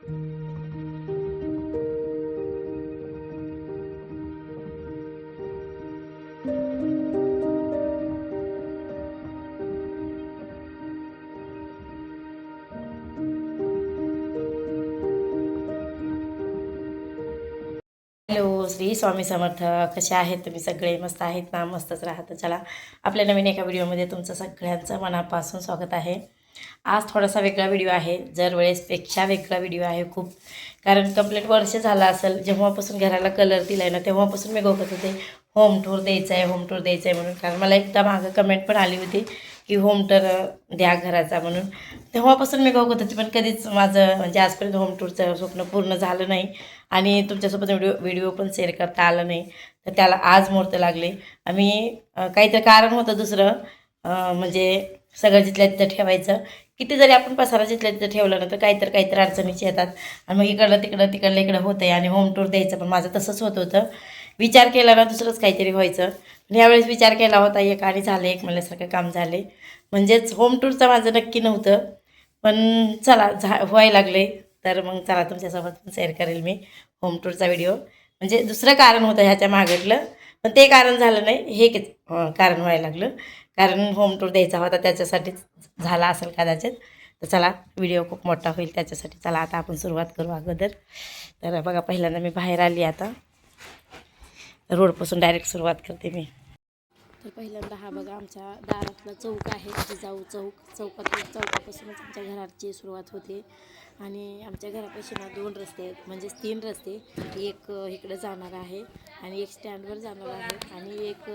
Hello, Shri Swami Samarth. कसे आहेत तुम्ही सगळे? मस्त आहेत ना? मस्तच राहतं. चला, आपल्या नवीन एका व्हिडिओमध्ये तुमचं सगळ्यांचं मनापासून स्वागत आहे. आज थोडासा वेगळा व्हिडिओ आहे, वेळेसपेक्षा वेगळा व्हिडिओ आहे खूप. कारण कंप्लीट वर्ष झालं असेल जेव्हापासून घराला कलर दिला आहे ना, तेव्हापासून मी बघत होते होम टूर द्यायचा आहे, होम टूर द्यायचा आहे म्हणून. कारण मला एकदा मागं कमेंट पण आली होती की होम टूर द्या घराचा म्हणून. तेव्हापासून मी बघत होते, पण कधीच माझं म्हणजे आजपर्यंत होम टूरचं स्वप्न पूर्ण झालं नाही आणि तुमच्यासोबत व्हिडिओ पण शेअर करता आला नाही. तर त्याला आज मुहूर्त लागले. आम्ही काहीतरी कारण होतं दुसरं, म्हणजे सगळं जिथल्या तिथं ठेवायचं. किती जरी आपण पसारा जिथल्या तिथं ठेवलं ना तर काहीतरी अडचणीची येतात आणि मग इकडलं तिकडलं इकडं होतं आहे आणि होम टूर द्यायचं. पण माझं तसंच होत होतं, विचार केला ना दुसरंच काहीतरी व्हायचं. पण यावेळेस विचार केला होता एक आणि झालं एक म्हणल्यासारखं काम झाले. म्हणजेच होम टूरचं माझं नक्की नव्हतं, पण चला व्हायला लागले. तर मग चला तुमच्यासोबत शेअर करेल मी होम टूरचा व्हिडिओ. म्हणजे दुसरं कारण होतं ह्याच्या मागटलं, पण ते कारण झालं नाही, हे कारण व्हायला लागलं. कारण होम टूर द्यायचा होता त्याच्यासाठीच झाला असेल कदाचित. तर चला, व्हिडिओ खूप मोठा होईल त्याच्यासाठी. चला आता आपण सुरुवात करू अगोदर. तर बघा, पहिल्यांदा मी बाहेर आली, आता रोडपासून डायरेक्ट सुरुवात करते मी. तर पहिल्यांदा हा बघा आमच्या दारातला चौक आहे, जिजाऊ चौकापासूनच आमच्या घराची सुरुवात होते. आणि आमच्या घरापाशी ना 2 रस्ते आहेत, म्हणजेच 3 रस्ते. एक इकडं जाणार आहे आणि एक स्टँडवर जाणार आहे आणि एक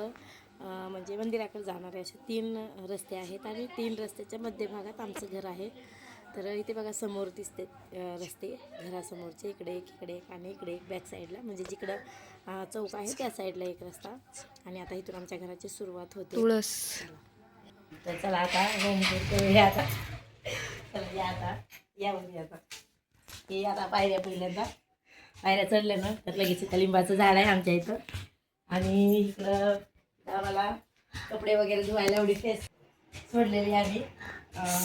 म्हणजे मंदिराकडे जाणार आहे. असे 3 रस्ते आहेत आणि 3 रस्त्याच्या मध्यभागात आमचं घर आहे. तर इथे बघा समोर दिसते रस्ते घरासमोरचे, इकडे एक आणि इकडे एक बॅक साईडला, म्हणजे जिकडं चौक आहे त्या साईडला एक रस्ता. आणि आता इथून आमच्या घराची सुरुवात होते. तुळस. तर चला आता होम करूया. आता चला या, आता यावर आता हे आता पहिल्यांदा पायऱ्या चढल्या ना तर लगेच इथं लिंबाचं झाड आहे आमच्या इथं. आणि इकडं आम्हाला कपडे वगैरे धुवायला एवढी फेस सोडलेली आम्ही,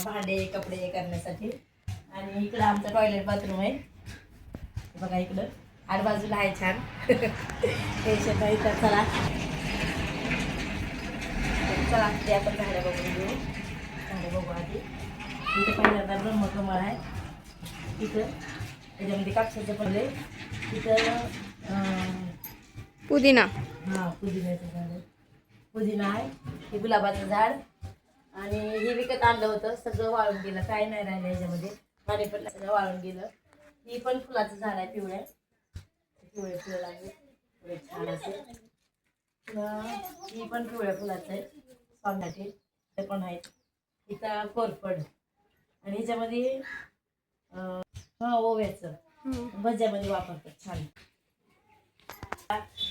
भांडे कपडे करण्यासाठी. आणि इकडं आमचं टॉयलेट बाथरूम आहे बघा, इकडं आडबाजूला आहे छान. टेन्शन नाही. तर चला ते आपण झाडं बघून घेऊ. झाडं बघू आधी. इथे पहिल्यांदा ब्रह्मकमळ आहे, इथं त्याच्यामध्ये कापसाचं पडले. इथं पुदिना, हां पुदिन्याचं झाड आहे, पुदिना आहे. हे गुलाबाचं झाड. आणि हे विकत आणलं होतं, सगळं वाळून गेलं, काही नाही राहिलं ह्याच्यामध्ये. पाणी पण सगळं वाळून गेलं. ही पण फुलाचं झाड आहे, पिवळे फुलं लागले छान असे. ही पण पिवळ्या फुलाचं आहे, पाण्याचे ते पण आहेत. इथं कोरफड. आणि ह्याच्यामध्ये ओव्याचं भज्यामध्ये वापरतात छान.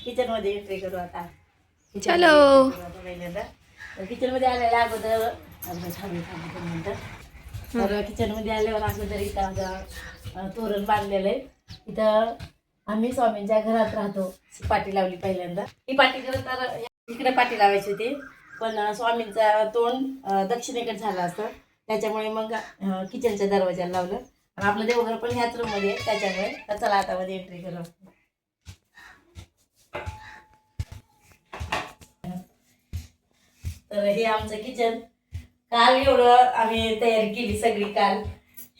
किचन मध्ये एंट्री करू आता. चलो. पहिल्यांदा किचन मध्ये आलेल्या अगोदर तर किचन मध्ये आल्यावर अगोदर इथं तोरण बांधलेलं आहे. इथं आम्ही स्वामींच्या घरात राहतो. पाटी लावली पहिल्यांदा. ही पाटी खरं तर इकडे पाटी लावायची होती, पण स्वामींचा तोंड दक्षिणेकडे झाला असतं, त्याच्यामुळे मग किचनच्या दरवाजाला लावलं. आणि आपलं देवघर पण ह्याच रूम मध्ये, त्याच्यामुळे. तर चला आता मध्ये एंट्री करू. तर हे आमचं किचन. काल एवढं आम्ही तयारी केली सगळी काल.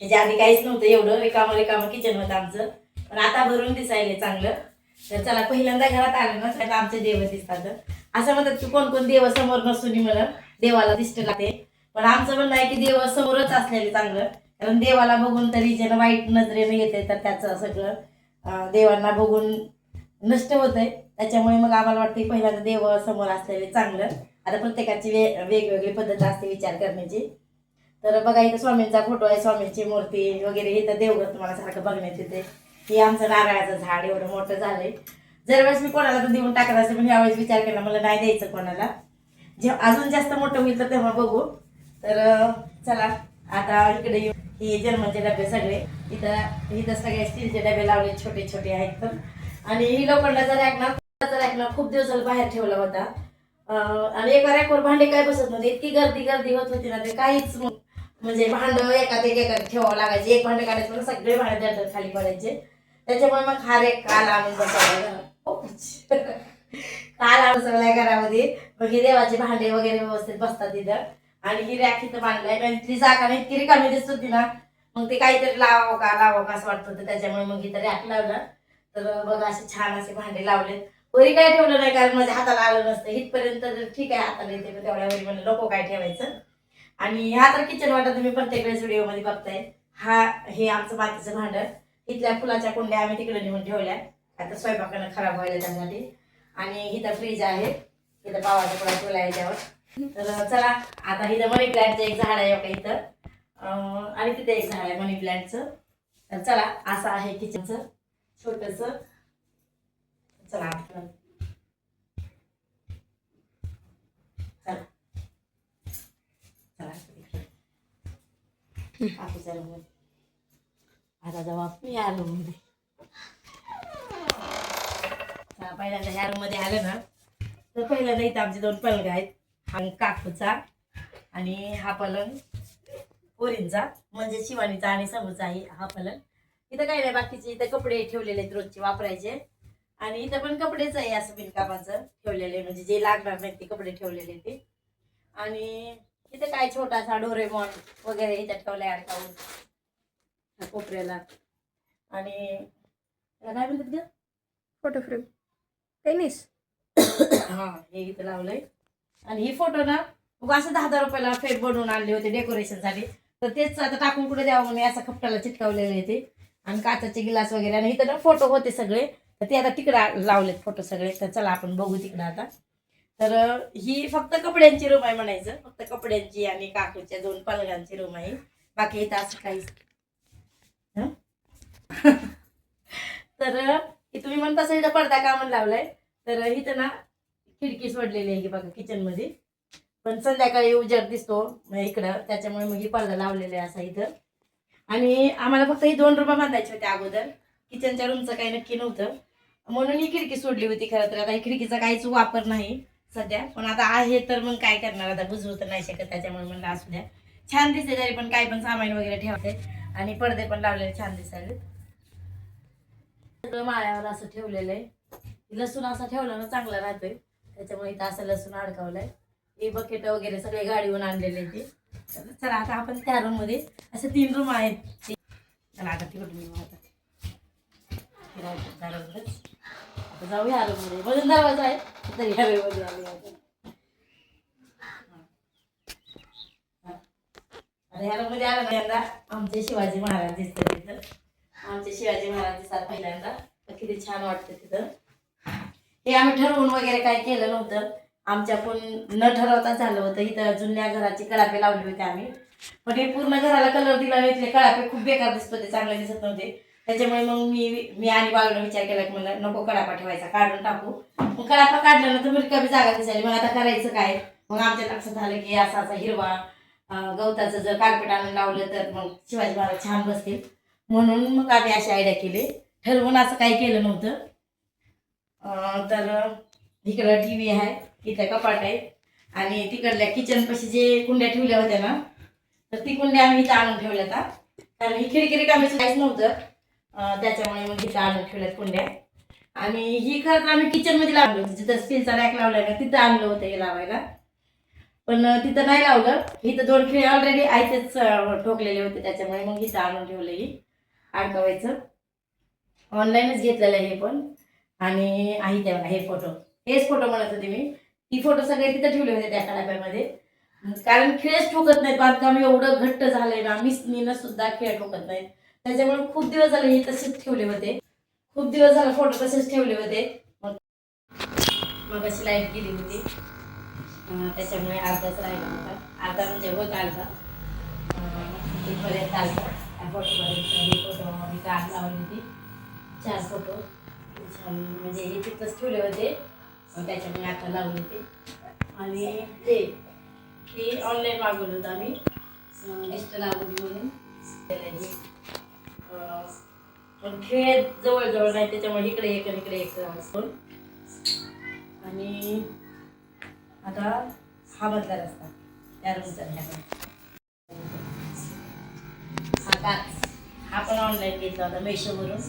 ह्याच्या आधी काहीच नव्हतं, एवढं रिकामं किचन होतं आमचं, पण आता भरून दिसायले चांगलं. तर चला, पहिल्यांदा घरात आलं ना तर आमचे देव दिसतात. असं म्हणतात की कोण देव समोर नसून मला देवाला दिसते लागते. पण आमचं म्हणणं आहे की देव समोरच असलेले चांगलं. कारण देवाला बघून तरी ज्यानं वाईट नजरेनं येते तर त्याचं सगळं देवांना बघून नष्ट होतंय. त्याच्यामुळे मग आम्हाला वाटतं पहिल्यांदा देव समोर असलेले चांगलं. आता प्रत्येकाची वेगवेगळी पद्धत असते विचार करण्याची. तर बघा, इथं स्वामींचा फोटो आहे, स्वामींची मूर्ती वगैरे. इथं देवघर तुम्हाला सारखं बघण्यात येते. हे आमचं नारळाचं झाड एवढं मोठं झालंय. दरवेळेस मी कोणाला तर देऊन टाकत असते, पण यावेळेस विचार केला मला नाही द्यायचं कोणाला. जेव्हा अजून जास्त मोठं होईल तर तेव्हा बघू. तर चला आता इकडे येऊ. हे जर्मनचे डबे सगळे इथं सगळे स्टीलचे डबे लावले, छोटे छोटे आहेत. तर आणि ही लोखंडाचा रॅक ना खूप दिवस बाहेर ठेवला होता. आणि एका रॅकवर भांडे काय बसत नव्हते, इतकी गर्दी होत होती ना ते काहीच. म्हणजे भांडं एकात ठेवावं लागायचे. एक भांडं काढायचं पण सगळे भांडे दरदर खाली पडायचे. त्याच्यामुळे मग हा रे काल आणून बसवला काल आणून सगळ्या घरामध्ये. मग ही देवाचे भांडे वगैरे व्यवस्थित बसतात तिथं. आणि ही रॅक इथं बांधलाय आणि ती जागा नाही इतकी रिकामी दिसत होती ना, मग ते काहीतरी लावावं का असं वाटत होतं. त्याच्यामुळे मग इथं रॅक लावलं. तर बघा असे छान असे भांडे लावलेत. वरी काय ठेवलं नाही कारण माझ्या हाताला आलं नसतं इथपर्यंत. ठीक आहे हाताला येते पण तेवढ्या वरी म्हणलं नको काय ठेवायचं. आणि हा तर किचन वाटा तुम्ही प्रत्येक वेळेस व्हिडिओ मध्ये बघताय. हे आमचं मातीचं भांडं. इथल्या फुलाच्या कुंड्या आम्ही तिकडे नेऊन ठेवल्या आता स्वयंपाकानं खराब व्हायला त्यासाठी. आणि इथं फ्रीज आहे, इथं पावाचा पुडा ठेवला आहे त्यावर. तर चला आता इथं मनी प्लॅन्टचं एक झाड आहे का इथं, आणि तिथे एक झाड आहे मनी प्लॅन्टचं. तर चला असं आहे किचनचं छोटस. चला चला चला रूम मध्ये. आता जाऊ आपण या रूम मध्ये. पहिल्यांदा ह्या रूम मध्ये आलं ना तर पहिल्यांदा इथं आमचे 2 पलंग आहेत. हा काकूचा आणि हा पलंग पोरींचा म्हणजे शिवानीचा आणि समूचा आहे हा पलंग. इथं काही नाही बाकीचे इथं कपडे ठेवलेले आहेत रोजचे वापरायचे. आणि इथं पण कपडेच आहे असं बिनकामाचं ठेवलेले म्हणजे जे लागणार नाही ते कपडे ठेवलेले ते. आणि इथं काय छोटासा डोरेमॉन वगैरे इथं ठेवलाय अडकावून कोपऱ्याला. आणि काय म्हणतात ग फोटो फ्रेम काही नाही. हा हे इथं लावलंय. आणि ही फोटो ना असं 10,000 रुपयाला फेट बनवून आणले होते डेकोरेशन साठी. तर तेच आता टाकून कुठे द्यावं म्हणून असा खपटाला चिटकावलेलं आहे ते. आणि काचाचे गिलास वगैरे. आणि इथं ना फोटो होते सगळे तर ते आता तिकडं लावलेत फोटो सगळे. तर चला आपण बघू तिकडं आता. तर ही फक्त कपड्यांची रूम आहे म्हणायचं. फक्त कपड्यांची आणि काकूच्या 2 पलंगांची रूम आहे. बाकी इथं असं काहीच. तर तुम्ही म्हणता असं इथं पडदा का म्हणून लावलाय. तर इथं ना खिडकी सोडलेली आहे बघा किचन मध्ये. पण संध्याकाळी उजेड दिसतो इकडं त्याच्यामुळे मग ही पडदा लावलेला आहे असा इथं. आणि आम्हाला फक्त ही 2 रूम बांधायची होती अगोदर. किचनच्या रूमचं काही नक्की नव्हतं म्हणून ही खिडकी सोडली होती. खरं तर आता ही खिडकीचा काहीच वापर नाही सध्या. पण आता आहे तर मग काय करणार आता बुजवू तर नाही शकत. त्याच्यामुळे म्हणलं असू द्या. छान दिसते तरी पण काही पण सामान वगैरे ठेवते. आणि पडदे पण लावलेले छान दिसायले. सगळं माळ्यावर असं ठेवलेलं आहे. लसूण असा ठेवला ना चांगला राहतोय त्याच्यामुळे इथं असं लसूण अडकवलंय. हे बकेट वगैरे सगळे गाडीवरून आणलेले ते. चला आता आपण त्या रूम मध्ये असे 3 रूम आहेत. चला आता तिकडून येऊ आता आता जाऊ ह्या रूम मध्ये. मधून दरवाजा आहे तरी ह्या रूम मध्ये आले. आता ह्या रूम मध्ये आला पहिल्यांदा आमचे शिवाजी महाराज दिसतात तिथं. आमचे शिवाजी महाराज दिसतात पहिल्यांदा. किती छान वाटतं तिथं. हे आम्ही ठरवून वगैरे काही केलं नव्हतं. आमच्याकडून न ठरवता झालं होतं. इथं जुन्या घराची कळापे लावली होती आम्ही. पण हे पूर्ण घराला कलर दिला नाही. इथले कळापे खूप बेकार दिसत होते, चांगले दिसत नव्हते. त्याच्यामुळे मग मी आणि बाळूला विचार केला की मला नको कळापा ठेवायचा, काढून टाकू. मग कळापा काढल्यानंतर मी रिकामी जागा दिसायली. मग आता करायचं काय. मग आमच्या लक्षात आलं की असा असा हिरवा गवताचं जर कार्पेट आणून लावलं तर मग शिवाजी महाराज छान बसतील. म्हणून मग आम्ही अशी आयडिया केली. ठरवून असं काही केलं नव्हतं. तर इकडं टीव्ही आहे, इथं कपाट आहे. आणि तिकडल्या किचन पाशी जे कुंड्या ठेवल्या होत्या ना तर ती कुंड्या आम्ही इथं आणून ठेवल्या होत्या. कारण ही खिडकी रिकामीच काहीच नव्हतं त्याच्यामुळे मग इथं आणून ठेवल्यात कुंड्या. आणि ही खरं तर आम्ही किचन मध्ये लावली होती. जिथं स्टीलचा रॅक लावलाय ना तिथं आणलं होतं हे लावायला. पण तिथं नाही लावलं. इथं 2 खिळे ऑलरेडी आयतेच ठोकलेले होते त्याच्यामुळे मग इथं आणून ठेवलं ही अडकवायचं. ऑनलाईनच घेतलेलं हे पण. आणि आहे तेव्हा हे फोटो, हेच फोटो म्हणत होते मी. ती फोटो सगळे तिथं ठेवले होते त्या कडाप्यामध्ये. कारण खिळेच ठोकत नाहीत. बांधकाम एवढं घट्ट झालंय ना मिसनीनं सुद्धा खिळे ठोकत नाहीत. त्याच्यामुळे खूप दिवस झाले हे तसेच ठेवले होते. खूप दिवस झाले फोटो तसेच ठेवले होते. मग अशी लाईट गेली होती त्याच्यामुळे अर्धाच राहिला होता. अर्धा म्हणजे होत अर्धा इथपर्यंत आलता त्या फोटोपर्यंत. हे फोटो मी काढ लावली होती 4 फोटो छान म्हणजे हे तिथंच ठेवले होते त्याच्यामुळे आता लावले होते. आणि ते ऑनलाईन मागवलं होतं आम्ही लिस्ट लावली म्हणून. पण खेळ जवळजवळ नाही त्याच्यामुळे इकडे एक आणि इकडे एक असतो. आणि आता हा मधला रस्ता त्या रूमचा काच हा पण ऑनलाईन घेतला होता मेशोवरून.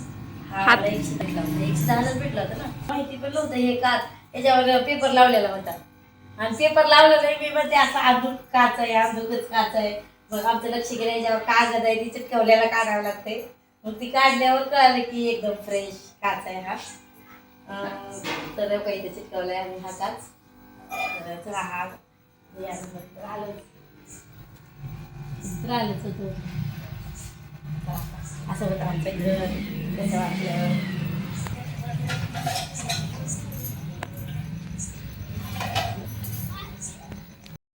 हा हात. मला 100 भेटला होता, 110लाच भेटला होता ना. माहिती पण नव्हतं हे काच, याच्यावर पेपर लावलेला होता. आणि पेपर लावलेला आहे मी म्हणते असं आंधूक काच आहे, आंधूकच काच आहे. मग आमचं लक्ष गेलं याच्यावर कागद आहे ती चिटकवल्याला काढावं लागते. मग ती काढल्यावर कळालं की एकदम फ्रेश काच आहे हा. तर काही ते चिटकवलंय आणि हा काच. तर चला हा यानंतर आलंच होतं. असं होतं आमचं घर कसं वाटलं.